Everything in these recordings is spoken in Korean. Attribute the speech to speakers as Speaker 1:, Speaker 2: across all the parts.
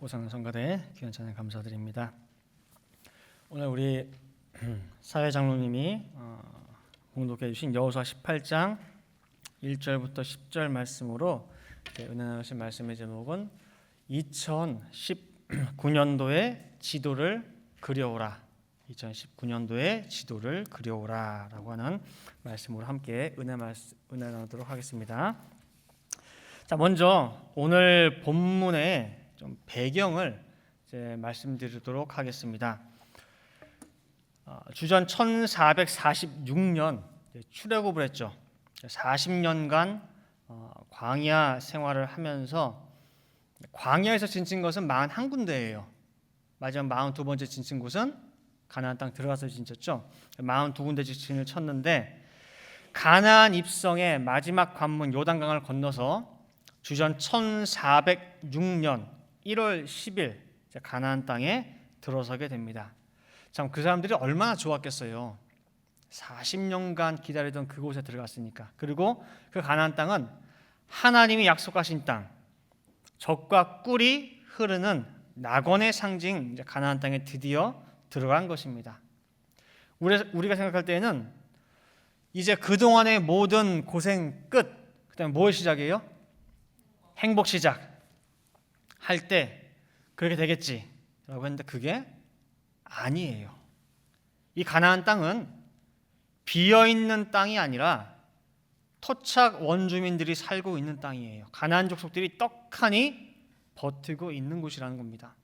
Speaker 1: 고상은 성가대 귀한 찬양 감사드립니다. 오늘 우리 사회장로님이 공독해 주신 여호수아 18장 1절부터 10절 말씀으로 은혜 나누신 말씀의 제목은 2019년도의 지도를 그려오라, 2019년도의 지도를 그려오라 라고 하는 말씀으로 함께 은혜 나누도록 하겠습니다. 자, 먼저 오늘 본문의 좀 배경을 이제 말씀드리도록 하겠습니다. 주전 1446년 출애굽을 했죠. 40년간 광야 생활을 하면서 광야에서 지친 것은 41군데예요. 마지막 42번째 지친 곳은 가나안 땅 들어가서 지쳤죠. 42군데 지친을 쳤는데 가나안 입성의 마지막 관문 요단강을 건너서 주전 1406년 1월 10일 가나안 땅에 들어서게 됩니다. 참 그 사람들이 얼마나 좋았겠어요. 40년간 기다리던 그곳에 들어갔으니까. 그리고 그 가나안 땅은 하나님이 약속하신 땅, 젖과 꿀이 흐르는 낙원의 상징 가나안 땅에 드디어 들어간 것입니다. 우리가 생각할 때에는 이제 그동안의 모든 고생 끝, 그 다음에 뭐의 시작이에요? 행복 시작 할 때 그렇게 되겠지 라고 했는데 그게 아니에요. 이 가나안 땅은 비어있는 땅이 아니라 토착 원주민들이 살고 있는 땅이에요. 가나안 족속들이 떡하니 버티고 있는 곳이라는 겁니다.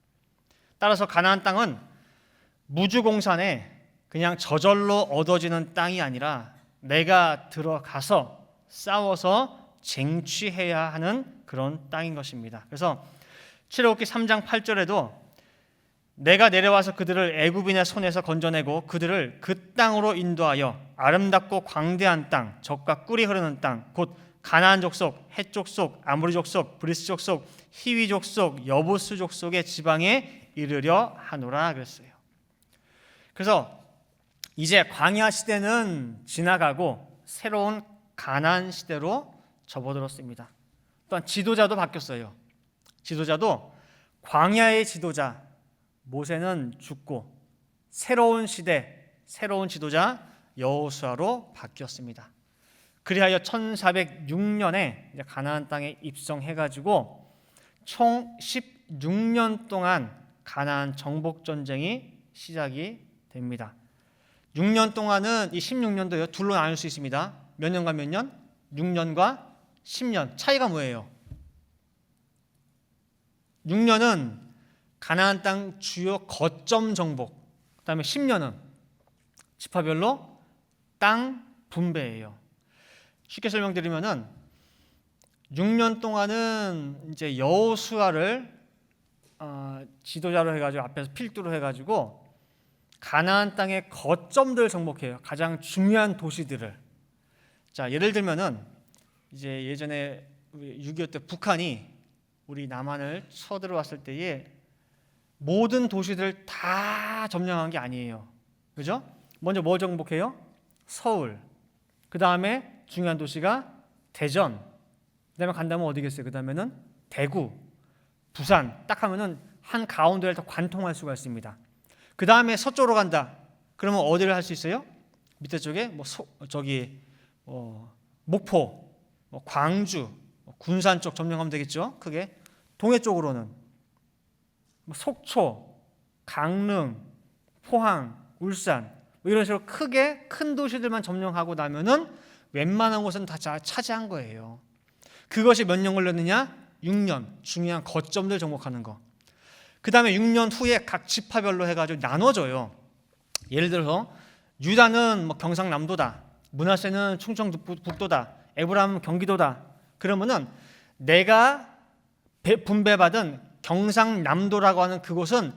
Speaker 1: 따라서 가나안 땅은 무주공산에 그냥 저절로 얻어지는 땅이 아니라 내가 들어가서 싸워서 쟁취해야 하는 그런 땅인 것입니다. 그래서 출애굽기 3장 8절에도 내가 내려와서 그들을 애굽인의 손에서 건져내고 그들을 그 땅으로 인도하여 아름답고 광대한 땅, 젖과 꿀이 흐르는 땅, 곧 가나안 족속, 헷 족속, 아모리 족속, 브리스 족속, 히위 족속, 여부스 족속의 지방에 이르려 하노라 그랬어요. 그래서 이제 광야 시대는 지나가고 새로운 가나안 시대로 접어들었습니다. 또한 지도자도 바뀌었어요. 지도자도 광야의 지도자 모세는 죽고 새로운 시대, 새로운 지도자 여호수아로 바뀌었습니다. 그리하여 1406년에 가나안 땅에 입성해가지고 총 16년 동안 가나안 정복 전쟁이 시작이 됩니다. 6년 동안은 이 16년도요 둘로 나눌 수 있습니다. 몇 년과 몇 년? 6년과 10년. 차이가 뭐예요? 6년은 가나안 땅 주요 거점 정복, 그 다음에 10년은 지파별로 땅 분배예요. 쉽게 설명드리면은 6년 동안은 이제 여호수아를 지도자로 해가지고 앞에서 필두로 해가지고 가나안 땅의 거점들을 정복해요. 가장 중요한 도시들을. 자, 예를 들면은 이제 예전에 6.25 때 북한이 우리 남한을 쳐들어왔을 때에 모든 도시들을 다 점령한 게 아니에요. 그죠? 먼저 뭐 정복해요? 서울. 그 다음에 중요한 도시가 대전. 그 다음에 간다면 어디겠어요? 그 다음에는 대구, 부산. 딱 하면은 한 가운데를 다 관통할 수가 있습니다. 그 다음에 서쪽으로 간다. 그러면 어디를 할 수 있어요? 밑에 쪽에 목포, 광주, 군산 쪽 점령하면 되겠죠. 크게 동해 쪽으로는 속초, 강릉, 포항, 울산 이런 식으로 크게 큰 도시들만 점령하고 나면은 웬만한 곳은 다 차지한 거예요. 그것이 몇 년 걸렸느냐? 6년. 중요한 거점들 정복하는 거. 그 다음에 6년 후에 각 지파별로 해가지고 나눠져요. 예를 들어서 유다는 경상남도다, 므낫세는 충청북도다, 에브라임은 경기도다. 그러면은 내가 분배받은 경상남도라고 하는 그곳은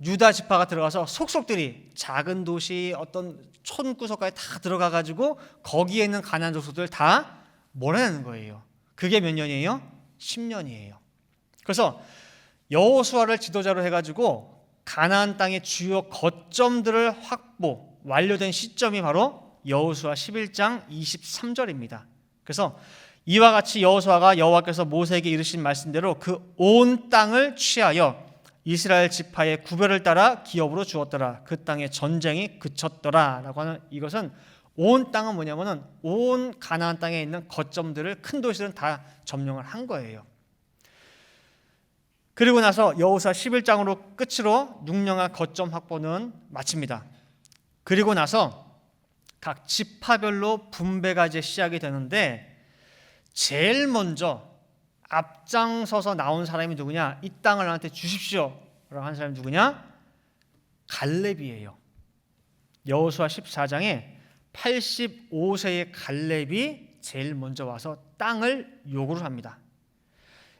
Speaker 1: 유다 지파가 들어가서 속속들이 작은 도시 어떤 촌구석까지 다 들어가가지고 거기에 있는 가나안 족속들 다 몰아내는 거예요. 그게 몇 년이에요? 10년이에요. 그래서 여호수아를 지도자로 해가지고 가나안 땅의 주요 거점들을 확보 완료된 시점이 바로 여호수아 11장 23절입니다. 그래서 이와 같이 여호수아가 여호와께서 모세에게 이르신 말씀대로 그 온 땅을 취하여 이스라엘 지파의 구별을 따라 기업으로 주었더라. 그 땅에 전쟁이 그쳤더라. 라고 하는 이것은 온 땅은 뭐냐면은 온 가나안 땅에 있는 거점들을 큰 도시들은 다 점령을 한 거예요. 그리고 나서 여호수아 11장으로 끝으로 6년간 거점 확보는 마칩니다. 그리고 나서 각 지파별로 분배가 이제 시작이 되는데 제일 먼저 앞장서서 나온 사람이 누구냐? 이 땅을 나한테 주십시오 라고 한 사람이 누구냐? 갈렙이에요. 여호수아 14장에 85세의 갈렙이 제일 먼저 와서 땅을 요구를 합니다.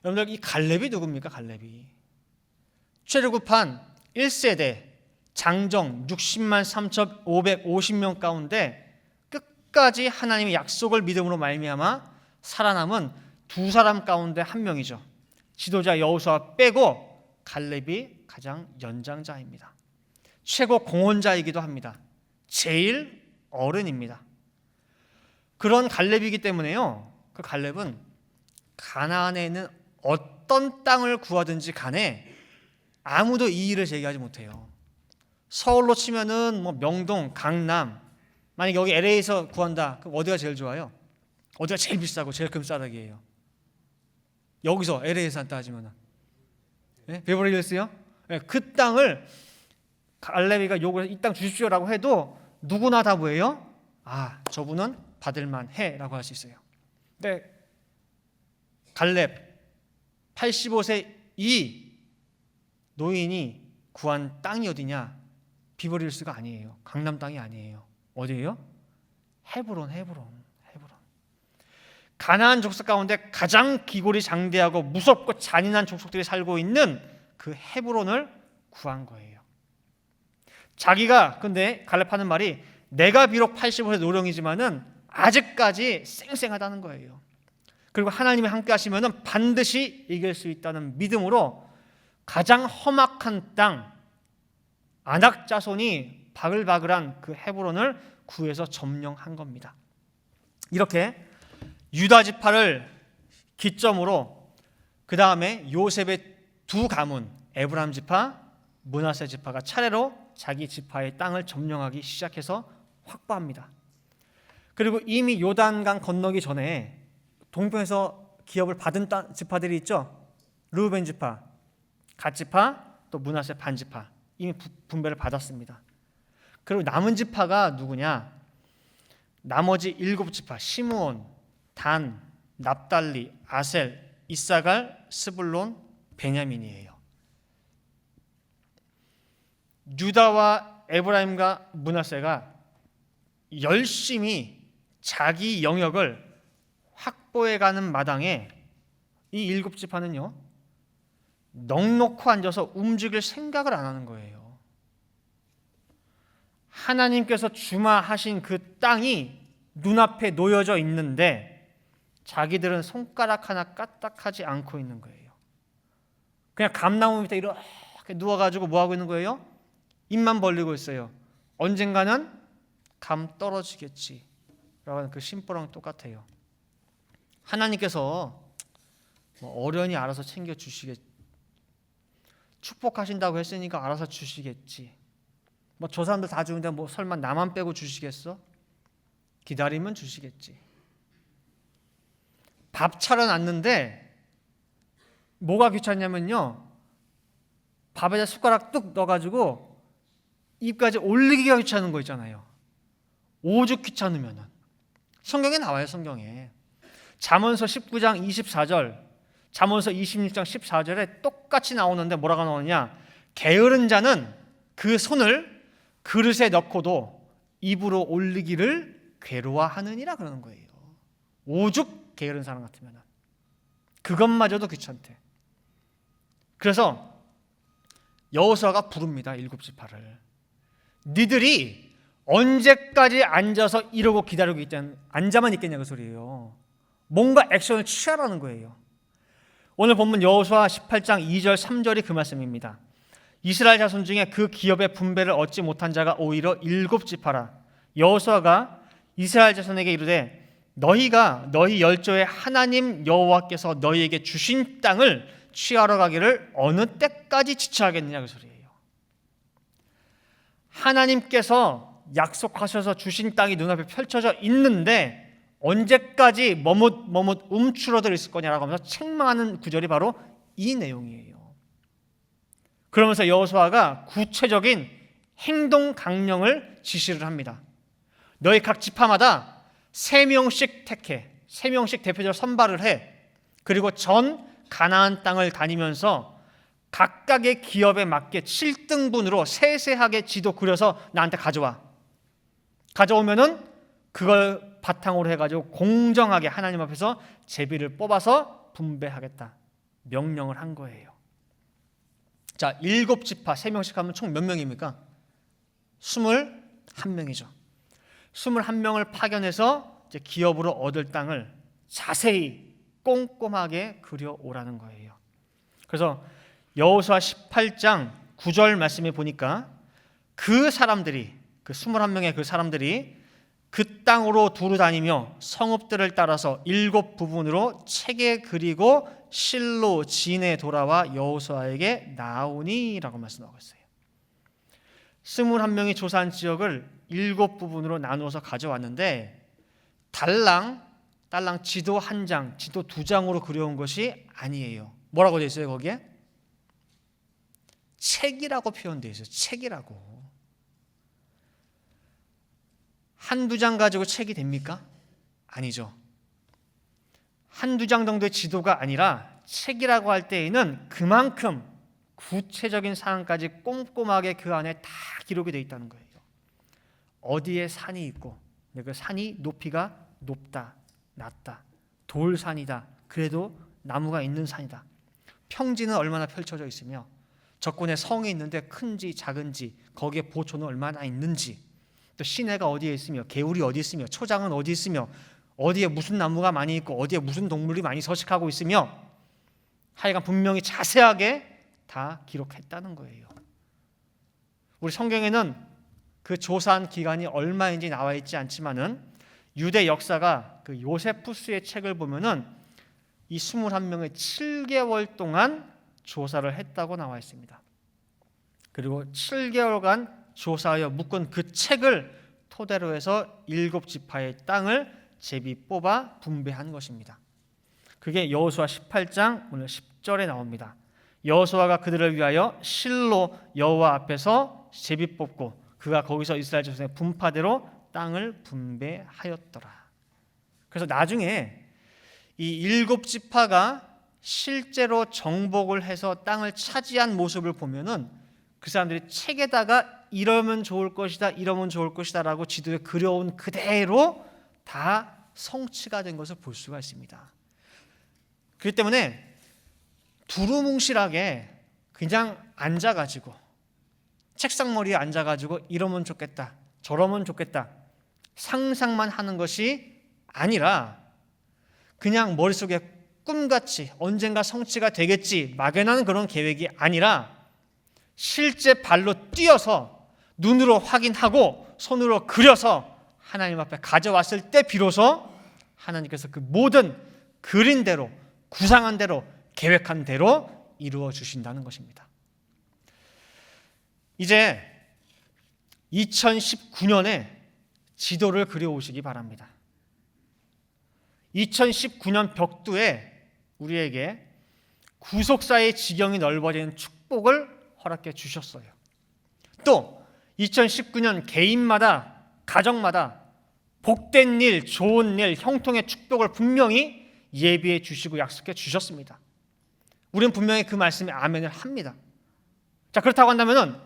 Speaker 1: 여러분들, 이 갈렙이 누굽니까? 갈렙이 최르구판 1세대 장정 60만 3,550명 가운데 끝까지 하나님의 약속을 믿음으로 말미암아 살아남은 두 사람 가운데 한 명이죠. 지도자 여호수아 빼고 갈렙이 가장 연장자입니다. 최고 공헌자이기도 합니다. 제일 어른입니다. 그런 갈렙이기 때문에요, 그 갈렙은 가나안에 있는 어떤 땅을 구하든지 간에 아무도 이의를 제기하지 못해요. 서울로 치면은 뭐 명동, 강남, 만약 여기 LA에서 구한다, 그럼 어디가 제일 좋아요? 어디가 제일 비싸고 제일 큰 싸다기예요? 여기서 LA에서 따지면은 베버리힐스요? 그 땅을 갈렙이가 요구해서 이 땅 주십시오라고 해도 누구나 다 뭐예요? 아, 저분은 받을만해라고 할 수 있어요. 근데 갈렙 85세 이 노인이 구한 땅이 어디냐? 비버리힐스가 아니에요. 강남 땅이 아니에요. 어디예요? 헤브론. 가나안 족속 가운데 가장 기골이 장대하고 무섭고 잔인한 족속들이 살고 있는 그 헤브론을 구한 거예요. 자기가 근데 갈렙하는 말이 내가 비록 85세 노령이지만은 아직까지 쌩쌩하다는 거예요. 그리고 하나님이 함께 하시면은 반드시 이길 수 있다는 믿음으로 가장 험악한 땅 아낙 자손이 바글바글한 그 헤브론을 구해서 점령한 겁니다. 이렇게 유다 지파를 기점으로 그 다음에 요셉의 두 가문 에브라임 지파, 므낫세 지파가 차례로 자기 지파의 땅을 점령하기 시작해서 확보합니다. 그리고 이미 요단강 건너기 전에 동편에서 기업을 받은 지파들이 있죠. 르우벤 지파, 갓 지파, 또 므낫세 반 지파 이미 분배를 받았습니다. 그리고 남은 지파가 누구냐? 나머지 7지파 시므온, 단, 납달리, 아셀, 이사갈, 스불론, 베냐민이에요. 유다와 에브라임과 므낫세가 열심히 자기 영역을 확보해가는 마당에 이 7지파는요 넋놓고 앉아서 움직일 생각을 안 하는 거예요. 하나님께서 주마하신 그 땅이 눈앞에 놓여져 있는데 자기들은 손가락 하나 까딱하지 않고 있는 거예요. 그냥 감나무 밑에 이렇게 누워가지고 뭐하고 있는 거예요? 입만 벌리고 있어요. 언젠가는 감 떨어지겠지 라고 하는 그 심보랑 똑같아요. 하나님께서 어련히 알아서 챙겨주시겠지, 축복하신다고 했으니까 알아서 주시겠지, 저 사람들 다 주는데 설마 나만 빼고 주시겠어? 기다리면 주시겠지. 밥 차려놨는데 뭐가 귀찮냐면요, 밥에다 숟가락 뚝 넣어가지고 입까지 올리기가 귀찮은 거 있잖아요. 오죽 귀찮으면은. 성경에 나와요. 성경에 잠언서 19장 24절, 잠언서 26장 14절에 똑같이 나오는데 뭐라고 나오느냐? 게으른 자는 그 손을 그릇에 넣고도 입으로 올리기를 괴로워하느니라 그러는 거예요. 오죽 게으른 사람 같으면 그것마저도 귀찮대. 그래서 여호수아가 부릅니다. 7지파를. 니들이 언제까지 앉아서 이러고 기다리고 있다는, 앉아만 있겠냐 그 소리예요. 뭔가 액션을 취하라는 거예요. 오늘 본문 여호수아 18장 2절 3절이 그 말씀입니다. 이스라엘 자손 중에 그 기업의 분배를 얻지 못한 자가 오히려 7지파라. 여호수아가 이스라엘 자손에게 이르되 너희가 너희 열조의 하나님 여호와께서 너희에게 주신 땅을 취하러 가기를 어느 때까지 지체하겠느냐 그 소리예요. 하나님께서 약속하셔서 주신 땅이 눈앞에 펼쳐져 있는데 언제까지 머뭇 움츠러들 있을 거냐라고 하면서 책망하는 구절이 바로 이 내용이에요. 그러면서 여호수아가 구체적인 행동 강령을 지시를 합니다. 너희 각 지파마다 3명씩 택해, 3명씩 대표적으로 선발을 해. 그리고 전 가나안 땅을 다니면서 각각의 기업에 맞게 7등분으로 세세하게 지도 그려서 나한테 가져와. 가져오면은 그걸 바탕으로 해가지고 공정하게 하나님 앞에서 제비를 뽑아서 분배하겠다. 명령을 한 거예요. 자, 7지파 3명씩 하면 총 몇 명입니까? 21명이죠. 21명을 파견해서 이제 기업으로 얻을 땅을 자세히 꼼꼼하게 그려오라는 거예요. 그래서 여호수아 18장 9절 말씀에 보니까 그 사람들이, 그 21명의 그 사람들이 그 땅으로 두루 다니며 성읍들을 따라서 7부분으로 책에 그리고 실로 진에 돌아와 여호수아에게 나오니라고 말씀하고 있어요. 21명이 조사한 지역을 7부분으로 나누어서 가져왔는데 달랑 지도 1장, 지도 2장으로 그려온 것이 아니에요. 뭐라고 되어 있어요 거기에? 책이라고 표현되어 있어요. 책이라고. 한두 장 가지고 책이 됩니까? 아니죠. 한두 장 정도의 지도가 아니라 책이라고 할 때에는 그만큼 구체적인 사항까지 꼼꼼하게 그 안에 다 기록이 되어 있다는 거예요. 어디에 산이 있고 그 산이 높이가 높다, 낮다, 돌산이다, 그래도 나무가 있는 산이다, 평지는 얼마나 펼쳐져 있으며 적군에 성이 있는데 큰지 작은지, 거기에 보초는 얼마나 있는지, 또 시내가 어디에 있으며 개울이 어디 있으며 초장은 어디 있으며 어디에 무슨 나무가 많이 있고 어디에 무슨 동물이 많이 서식하고 있으며 하여간 분명히 자세하게 다 기록했다는 거예요. 우리 성경에는 그 조사한 기간이 얼마인지 나와 있지 않지만은 유대 역사가 그 요세푸스의 책을 보면은 이 21명의 7개월 동안 조사를 했다고 나와 있습니다. 그리고 7개월간 조사하여 묶은 그 책을 토대로 해서 7지파의 땅을 제비 뽑아 분배한 것입니다. 그게 여호수아 18장 오늘 10절에 나옵니다. 여호수아가 그들을 위하여 실로 여호와 앞에서 제비 뽑고 그가 거기서 이스라엘 자손의 분파대로 땅을 분배하였더라. 그래서 나중에 이 7지파가 실제로 정복을 해서 땅을 차지한 모습을 보면은 그 사람들이 책에다가 이러면 좋을 것이다, 이러면 좋을 것이다 라고 지도에 그려온 그대로 다 성취가 된 것을 볼 수가 있습니다. 그렇기 때문에 두루뭉실하게 그냥 앉아가지고 책상머리에 앉아가지고 이러면 좋겠다, 저러면 좋겠다 상상만 하는 것이 아니라 그냥 머릿속에 꿈같이 언젠가 성취가 되겠지 막연한 그런 계획이 아니라 실제 발로 뛰어서 눈으로 확인하고 손으로 그려서 하나님 앞에 가져왔을 때 비로소 하나님께서 그 모든 그린 대로 구상한 대로 계획한 대로 이루어 주신다는 것입니다. 이제 2019년에 지도를 그려오시기 바랍니다. 2019년 벽두에 우리에게 구속사의 지경이 넓어지는 축복을 허락해 주셨어요. 또 2019년 개인마다 가정마다 복된 일, 좋은 일, 형통의 축복을 분명히 예비해 주시고 약속해 주셨습니다. 우리는 분명히 그 말씀에 아멘을 합니다. 자, 그렇다고 한다면은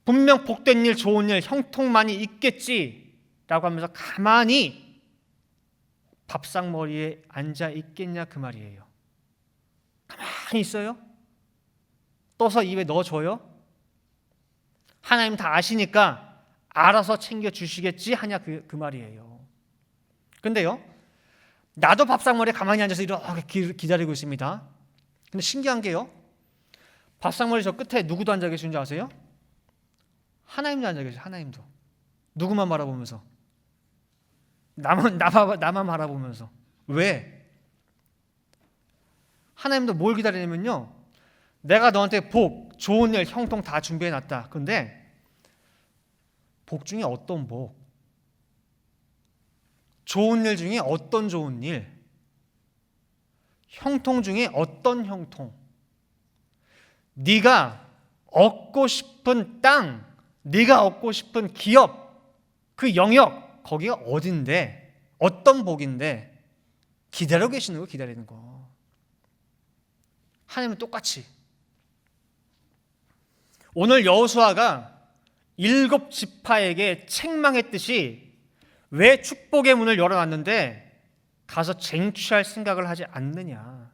Speaker 1: 분명 복된 일, 좋은 일, 형통만이 있겠지라고 하면서 가만히 밥상머리에 앉아 있겠냐 그 말이에요. 가만히 있어요? 떠서 입에 넣어줘요? 하나님 다 아시니까 알아서 챙겨주시겠지 하냐 그 말이에요. 근데요, 나도 밥상머리에 가만히 앉아서 이렇게 기다리고 있습니다. 근데 신기한 게요, 밥상머리 저 끝에 누구도 앉아 계신 줄 아세요? 하나님도 앉아 계세요. 하나님도. 누구만 바라보면서? 나만 바라보면서. 왜? 하나님도 뭘 기다리냐면요, 내가 너한테 복, 좋은 일, 형통 다 준비해놨다. 근데 복 중에 어떤 복, 좋은 일 중에 어떤 좋은 일, 형통 중에 어떤 형통, 네가 얻고 싶은 땅, 네가 얻고 싶은 기업, 그 영역, 거기가 어딘데, 어떤 복인데 기다리고 계시는 거, 기다리는 거. 하나님은 똑같이 오늘 여호수아가 7 지파에게 책망했듯이 왜 축복의 문을 열어놨는데 가서 쟁취할 생각을 하지 않느냐,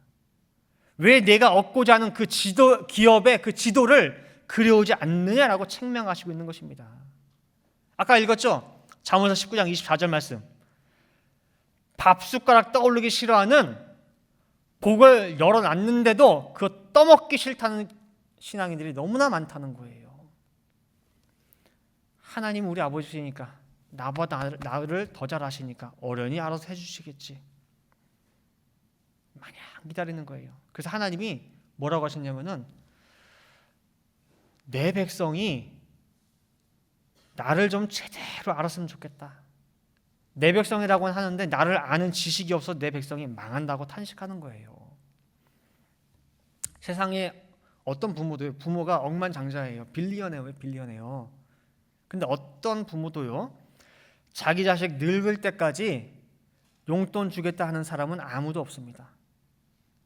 Speaker 1: 왜 내가 얻고자 하는 그 기업의 그 지도를 그려오지 않느냐라고 책망하시고 있는 것입니다. 아까 읽었죠? 잠언서 19장 24절 말씀. 밥숟가락 떠올리기 싫어하는 복을 열어놨는데도 그거 떠먹기 싫다는 신앙인들이 너무나 많다는 거예요. 하나님 우리 아버지시니까, 나보다 나를 더 잘 아시니까 어련히 알아서 해주시겠지, 마냥 기다리는 거예요. 그래서 하나님이 뭐라고 하셨냐면은, 내 백성이 나를 좀 제대로 알았으면 좋겠다. 내 백성이라고 하는데 나를 아는 지식이 없어서 내 백성이 망한다고 탄식하는 거예요. 세상에 어떤 부모도요, 부모가 억만장자예요. 빌리언이에요. 근데 어떤 부모도요, 자기 자식 늙을 때까지 용돈 주겠다 하는 사람은 아무도 없습니다.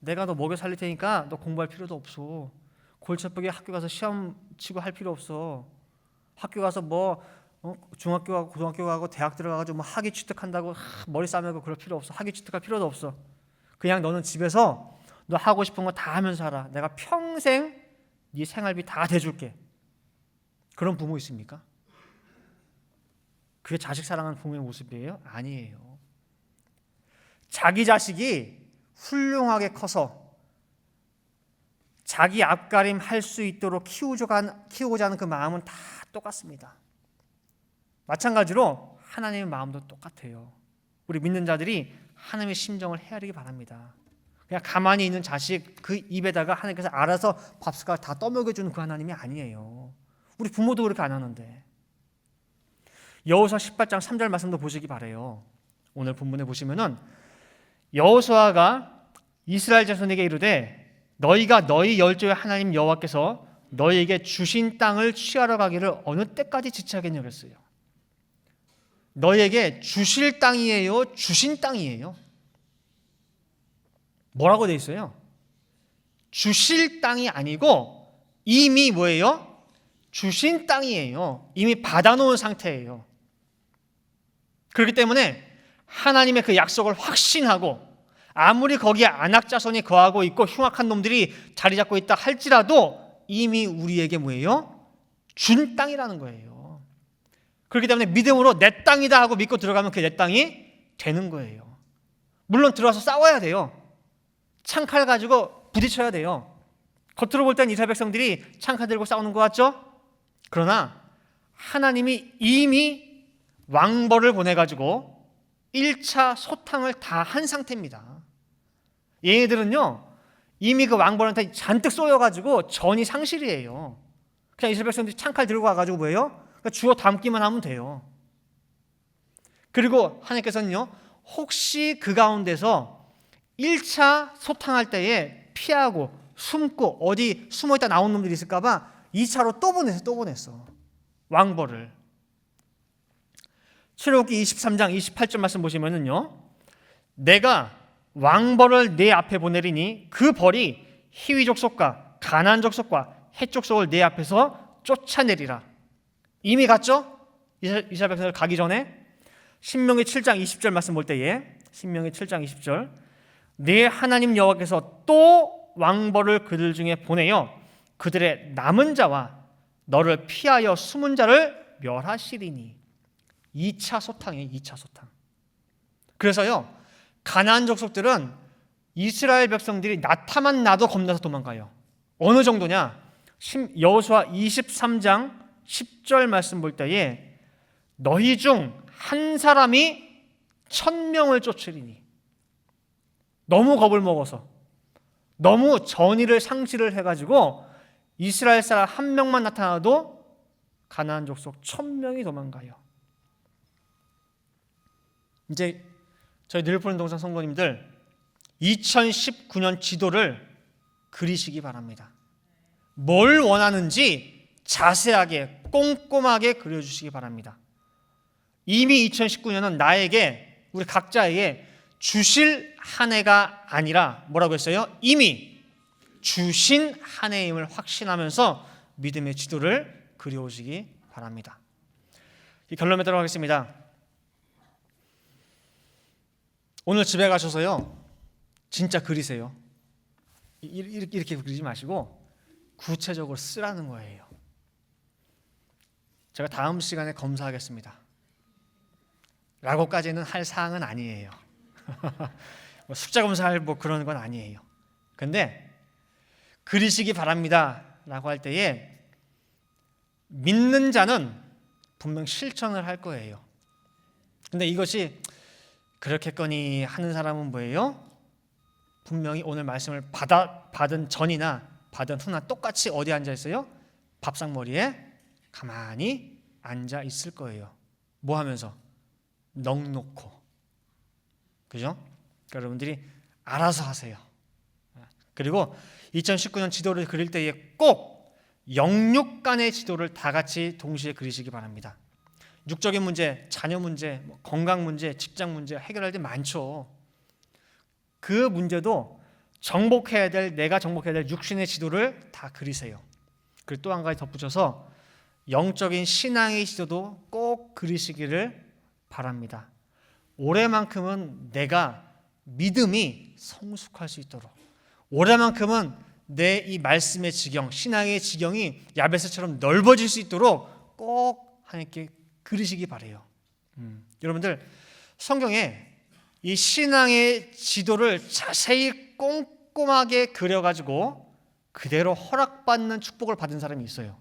Speaker 1: 내가 너 먹여 살릴 테니까 너 공부할 필요도 없어. 골치 아프게 학교 가서 시험 치고 할 필요 없어. 학교 가서 뭐 중학교 가고 고등학교 가고 대학 들어가가지고 뭐 학위 취득한다고 머리 싸매고 그럴 필요 없어. 학위 취득할 필요도 없어. 그냥 너는 집에서 너 하고 싶은 거 다 하면서 살아. 내가 평생 네 생활비 다 대줄게. 그런 부모 있습니까? 그게 자식 사랑하는 부모의 모습이에요? 아니에요. 자기 자식이 훌륭하게 커서 자기 앞가림 할 수 있도록 키우고자 하는 그 마음은 다 똑같습니다. 마찬가지로 하나님의 마음도 똑같아요. 우리 믿는 자들이 하나님의 심정을 헤아리기 바랍니다. 그냥 가만히 있는 자식 그 입에다가 하나님께서 알아서 밥숟가락 다 떠먹여주는 그 하나님이 아니에요. 우리 부모도 그렇게 안 하는데. 여호수아 18장 3절 말씀도 보시기 바라요. 오늘 본문에 보시면은 여호수아가 이스라엘 자손에게 이르되 너희가 너희 열조의 하나님 여호와께서 너희에게 주신 땅을 취하러 가기를 어느 때까지 지체하겠냐 그랬어요. 너희에게 주실 땅이에요? 주신 땅이에요? 뭐라고 돼 있어요? 주실 땅이 아니고 이미 뭐예요? 주신 땅이에요. 이미 받아놓은 상태예요. 그렇기 때문에 하나님의 그 약속을 확신하고 아무리 거기에 안악자손이 거하고 있고 흉악한 놈들이 자리 잡고 있다 할지라도 이미 우리에게 뭐예요? 준 땅이라는 거예요. 그렇기 때문에 믿음으로 내 땅이다 하고 믿고 들어가면 그게 내 땅이 되는 거예요. 물론 들어와서 싸워야 돼요. 창칼 가지고 부딪혀야 돼요. 겉으로 볼 땐 이스라엘 백성들이 창칼 들고 싸우는 것 같죠? 그러나 하나님이 이미 왕벌을 보내가지고 1차 소탕을 다 한 상태입니다. 얘네들은요 이미 그 왕벌한테 잔뜩 쏘여가지고 전이 상실이에요. 그냥 이스라엘 백성들이 창칼 들고 와가지고 뭐예요? 그러니까 주워 담기만 하면 돼요. 그리고 하나님께서는요 혹시 그 가운데서 1차 소탕할 때에 피하고 숨고 어디 숨어있다 나온 놈들이 있을까봐 2차로 또 보냈어 왕벌을. 출애굽기 23장 28절 말씀 보시면은요 내가 왕벌을 내 앞에 보내리니 그 벌이 히위 족속과 가나안 족속과 헷 족속을 내 앞에서 쫓아내리라. 이미 갔죠? 이스라엘 백성들 가기 전에. 신명기 7장 20절 말씀 볼 때에 신명기 7장 20절 내 하나님 여호와께서 또 왕벌을 그들 중에 보내어 그들의 남은 자와 너를 피하여 숨은 자를 멸하시리니. 2차 소탕이에요. 2차 소탕. 그래서요 가나안 족속들은 이스라엘 백성들이 나타만 나도 겁나서 도망가요. 어느 정도냐? 여호수아 23장 10절 말씀 볼 때에 너희 중 한 사람이 1000명을 쫓으리니. 너무 겁을 먹어서 너무 전의를 상실을 해가지고 이스라엘 사람 한 명만 나타나도 가나안 족속 1000명이 도망가요. 이제 저희 늘푸른 동산 성도님들 2019년 지도를 그리시기 바랍니다. 뭘 원하는지 자세하게 꼼꼼하게 그려주시기 바랍니다. 이미 2019년은 나에게, 우리 각자에게 주실 한 해가 아니라 뭐라고 했어요? 이미 주신 한 해임을 확신하면서 믿음의 지도를 그려오시기 바랍니다. 이 결론 맺도록 하겠습니다. 오늘 집에 가셔서요, 진짜 그리세요. 이렇게 그리지 마시고 구체적으로 쓰라는 거예요. 제가 다음 시간에 검사하겠습니다 라고까지는 할 사항은 아니에요. 숫자 검사할 뭐 그런 건 아니에요. 근데 그리시기 바랍니다 라고 할 때에 믿는 자는 분명 실천을 할 거예요. 근데 이것이 그렇겠거니 하는 사람은 뭐예요? 분명히 오늘 말씀을 받은 전이나 받은 후나 똑같이 어디 앉아 있어요? 밥상머리에 가만히 앉아 있을 거예요. 뭐 하면서? 넋놓고. 그죠? 그러니까 여러분들이 알아서 하세요. 그리고 2019년 지도를 그릴 때에 꼭 영육 간의 지도를 다 같이 동시에 그리시기 바랍니다. 육적인 문제, 자녀 문제, 건강 문제, 직장 문제 해결할 때 많죠. 그 문제도 정복해야 될, 내가 정복해야 될 육신의 지도를 다 그리세요. 그리고 또 한 가지 덧붙여서 영적인 신앙의 지도도 꼭 그리시기를 바랍니다. 올해만큼은 내가 믿음이 성숙할 수 있도록, 올해만큼은 내 이 말씀의 지경, 신앙의 지경이 야베스처럼 넓어질 수 있도록 꼭 하나님께 그리시기 바라요. 여러분들 성경에 이 신앙의 지도를 자세히 꼼꼼하게 그려가지고 그대로 허락받는 축복을 받은 사람이 있어요.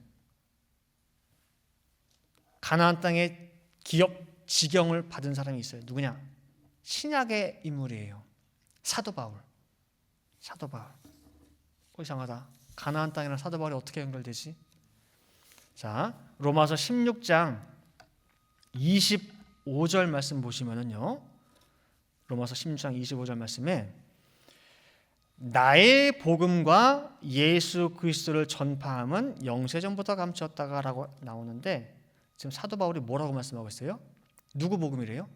Speaker 1: 가나안 땅의 기업 지경을 받은 사람이 있어요. 누구냐? 신약의 인물이에요. 사도 바울. 사도 바울. 이상하다. 가나안 땅이랑 사도 바울이 어떻게 연결되지? 자, 로마서 16장 25절 말씀 보시면은요, 로마서 16장 25절 말씀에 나의 복음과 예수 그리스도를 전파함은 영세전부터 감추었다가라고 나오는데, 지금 사도 바울이 뭐라고 말씀하고 있어요? 누구 복음이래요?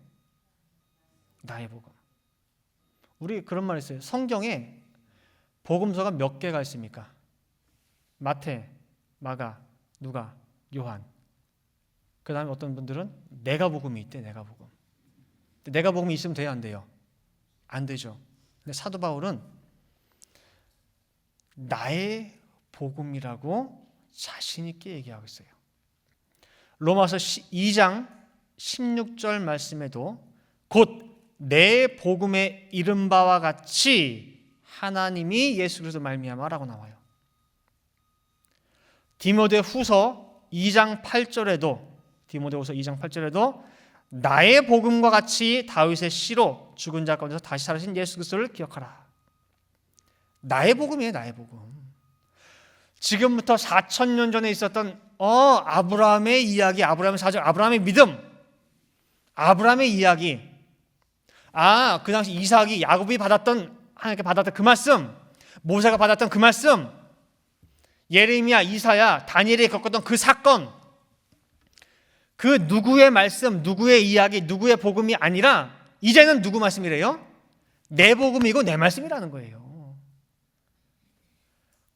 Speaker 1: 나의 복음. 우리 그런 말 있어요. 성경에 복음서가 몇 개가 있습니까? 마태, 마가, 누가, 요한. 그 다음에 어떤 분들은 내가 복음이 있대. 내가 복음. 내가 복음이 있으면 돼요, 안 돼요? 안 되죠. 근데 사도 바울은 나의 복음이라고 자신 있게 얘기하고 있어요. 로마서 2장 16절 말씀에도 곧 내 복음에 이른 바와 같이 하나님이 예수 그리스도 말미암아라고 나와요. 디모데후서 2장 8절에도 디모데후서 2장 8절에도 나의 복음과 같이 다윗의 씨로 죽은 자 가운데서 다시 살으신 예수 그리스도를 기억하라. 나의 복음이에요. 나의 복음. 지금부터 4000년 전에 있었던 아브라함의 이야기, 아브라함의 사정, 아브라함의 믿음, 아브라함의 이야기. 그 당시 이삭이 야곱이 하나님께 받았던 그 말씀, 모세가 받았던 그 말씀, 예레미야, 이사야, 다니엘이 겪었던 그 사건, 그 누구의 말씀, 누구의 이야기, 누구의 복음이 아니라 이제는 누구 말씀이래요? 내 복음이고 내 말씀이라는 거예요.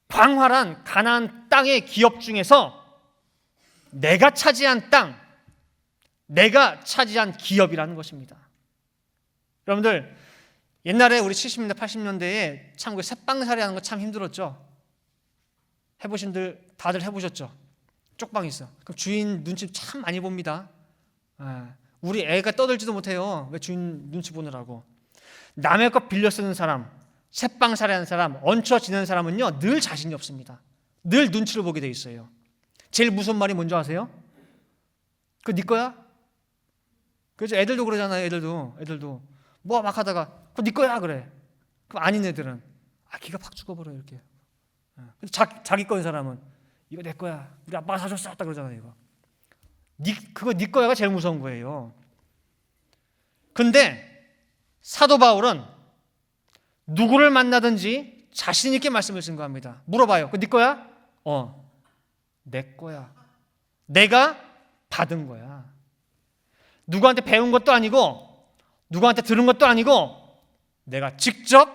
Speaker 1: 광활한 가나안 땅의 기업 중에서 내가 차지한 땅, 내가 차지한 기업이라는 것입니다. 여러분들 옛날에 우리 70년대, 80년대에 참 그 새빵살이 하는 거 참 힘들었죠. 해보신 들 다들 해보셨죠? 쪽방 있어. 그럼 주인 눈치 참 많이 봅니다. 우리 애가 떠들지도 못해요. 왜 주인 눈치 보느라고. 남의 것 빌려 쓰는 사람, 새빵살이 하는 사람, 얹혀 지내는 사람은요 늘 자신이 없습니다. 늘 눈치를 보게 돼 있어요. 제일 무서운 말이 뭔지 아세요? 그거 네 거야? 그죠? 애들도 그러잖아요. 애들도 뭐 막 하다가 그거 네 거야 그래. 그럼 아닌 애들은 기가 팍 죽어버려 이렇게. 근데 자기 거인 사람은 이거 내 거야. 우리 아빠가 사줬어. 딱 그러잖아요. 이거. 그거 네 거야가 제일 무서운 거예요. 근데 사도 바울은 누구를 만나든지 자신 있게 말씀을 증거합니다. 물어봐요. 그거 네 거야? 내 거야. 내가 받은 거야. 누구한테 배운 것도 아니고 누구한테 들은 것도 아니고 내가 직접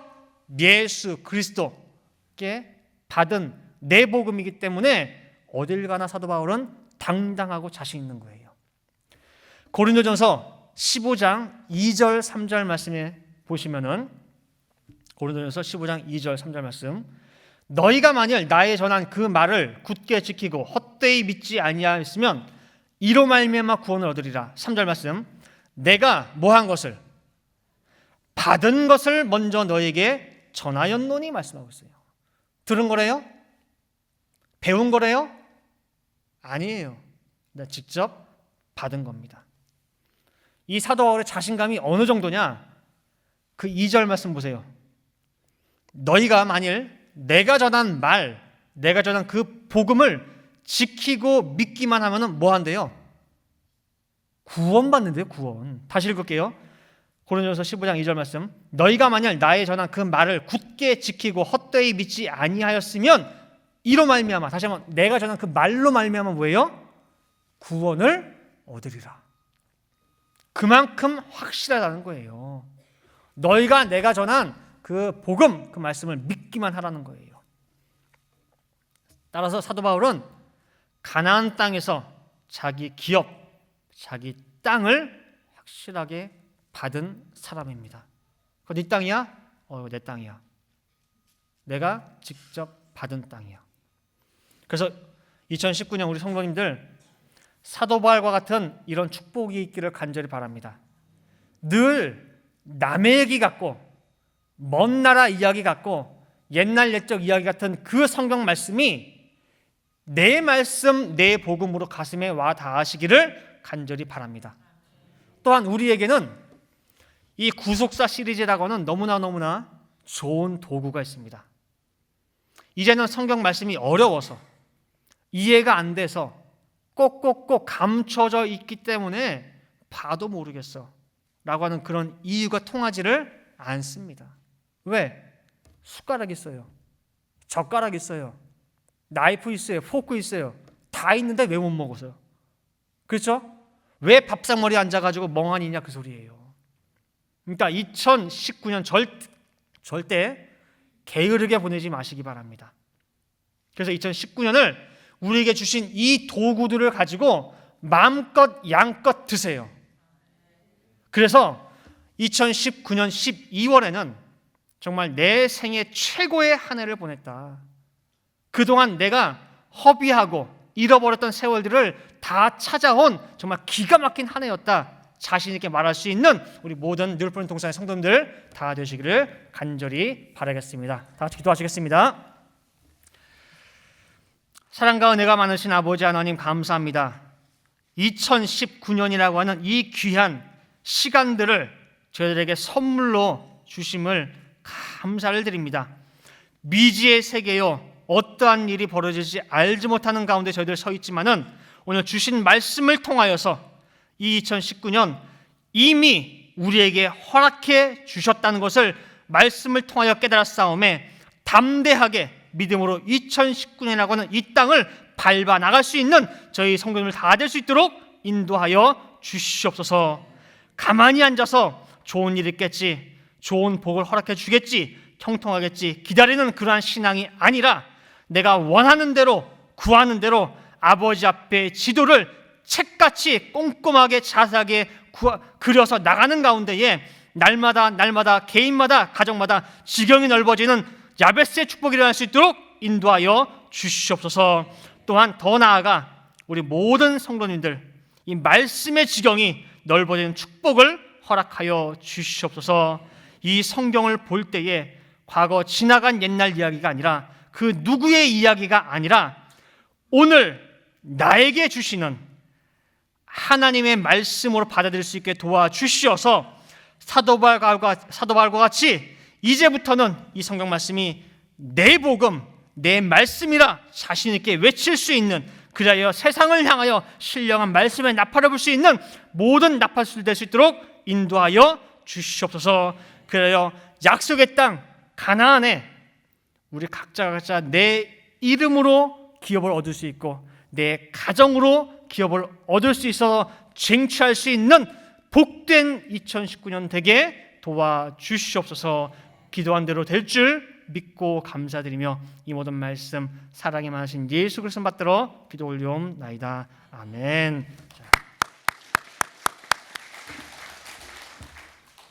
Speaker 1: 예수 그리스도께 받은 내 복음이기 때문에 어딜 가나 사도 바울은 당당하고 자신 있는 거예요. 고린도전서 15장 2절 3절 말씀에 보시면은 고린도전서 15장 2절 3절 말씀, 너희가 만일 나의 전한 그 말을 굳게 지키고 헛되이 믿지 아니하였으면 이로 말미암아 구원을 얻으리라. 3절 말씀, 내가 뭐한 것을 받은 것을 먼저 너에게 전하였노니 말씀하고 있어요. 들은 거래요? 배운 거래요? 아니에요. 내가 직접 받은 겁니다. 이 사도 바울의 자신감이 어느 정도냐? 그 2절 말씀 보세요. 너희가 만일 내가 전한 말, 내가 전한 그 복음을 지키고 믿기만 하면은 뭐 한대요? 구원받는데요, 구원. 다시 읽을게요. 고린도전서 15장 2절 말씀, 너희가 만일 나의 전한 그 말을 굳게 지키고 헛되이 믿지 아니하였으면 이로 말미암아, 다시 한번 내가 전한 그 말로 말미암아 뭐예요? 구원을 얻으리라. 그만큼 확실하다는 거예요. 너희가 내가 전한 그 복음, 그 말씀을 믿기만 하라는 거예요. 따라서 사도 바울은 가나안 땅에서 자기 기업, 자기 땅을 확실하게 받은 사람입니다. 그거 네 땅이야? 내 땅이야. 내가 직접 받은 땅이야. 그래서 2019년 우리 성도님들 사도 바울과 같은 이런 축복이 있기를 간절히 바랍니다. 늘 남의 얘기 같고 먼 나라 이야기 같고 옛날 옛적 이야기 같은 그 성경 말씀이 내 말씀, 내 복음으로 가슴에 와 닿으시기를 간절히 바랍니다. 또한 우리에게는 이 구속사 시리즈라고는 너무나 좋은 도구가 있습니다. 이제는 성경 말씀이 어려워서 이해가 안 돼서 꼭꼭꼭 감춰져 있기 때문에 봐도 모르겠어 라고 하는 그런 이유가 통하지를 않습니다. 왜? 숟가락 있어요. 젓가락 있어요. 나이프 있어요. 포크 있어요. 다 있는데 왜 못 먹어서요? 그렇죠? 왜 밥상머리에 앉아가지고 멍하니 있냐 그 소리예요. 그러니까 2019년 절대 게으르게 보내지 마시기 바랍니다. 그래서 2019년을 우리에게 주신 이 도구들을 가지고 마음껏 양껏 드세요. 그래서 2019년 12월에는 정말 내 생애 최고의 한 해를 보냈다. 그동안 내가 허비하고 잃어버렸던 세월들을 다 찾아온 정말 기가 막힌 한 해였다. 자신 있게 말할 수 있는 우리 모든 늘푸른 동산의 성도님들 다 되시기를 간절히 바라겠습니다. 다 같이 기도하시겠습니다. 사랑과 은혜가 많으신 아버지 하나님 감사합니다. 2019년이라고 하는 이 귀한 시간들을 저희들에게 선물로 주심을 감사를 드립니다. 미지의 세계요 어떠한 일이 벌어질지 알지 못하는 가운데 저희들 서 있지만은 오늘 주신 말씀을 통하여서 이 2019년 이미 우리에게 허락해 주셨다는 것을 말씀을 통하여 깨달았사오매 담대하게 믿음으로 2019년이라고 하는 이 땅을 밟아 나갈 수 있는 저희 성도님을 다 될 수 있도록 인도하여 주시옵소서. 가만히 앉아서 좋은 일 있겠지, 좋은 복을 허락해 주겠지, 형통하겠지 기다리는 그러한 신앙이 아니라 내가 원하는 대로 구하는 대로 아버지 앞에 지도를 책같이 꼼꼼하게 자세하게 그려서 나가는 가운데에 날마다 개인마다 가정마다 지경이 넓어지는 야베스의 축복이 일어날 수 있도록 인도하여 주시옵소서. 또한 더 나아가 우리 모든 성도님들 이 말씀의 지경이 넓어지는 축복을 허락하여 주시옵소서. 이 성경을 볼 때에 과거 지나간 옛날 이야기가 아니라 그 누구의 이야기가 아니라 오늘 나에게 주시는 하나님의 말씀으로 받아들일 수 있게 도와주시어서 사도 바울과 같이 이제부터는 이 성경 말씀이 내 복음, 내 말씀이라 자신 있게 외칠 수 있는, 그리하여 세상을 향하여 신령한 말씀에 나팔을 불 수 있는 모든 나팔수들 될 수 있도록 인도하여 주시옵소서. 그리하여 약속의 땅 가나안에 우리 각자 내 이름으로 기업을 얻을 수 있고 내 가정으로 기업을 얻을 수 있어서 쟁취할 수 있는 복된 2019년 되게 도와주시옵소서. 기도한 대로 될 줄 믿고 감사드리며 이 모든 말씀 사랑에 많으신 예수 그리스도 받들어 기도 올리옵나이다. 아멘.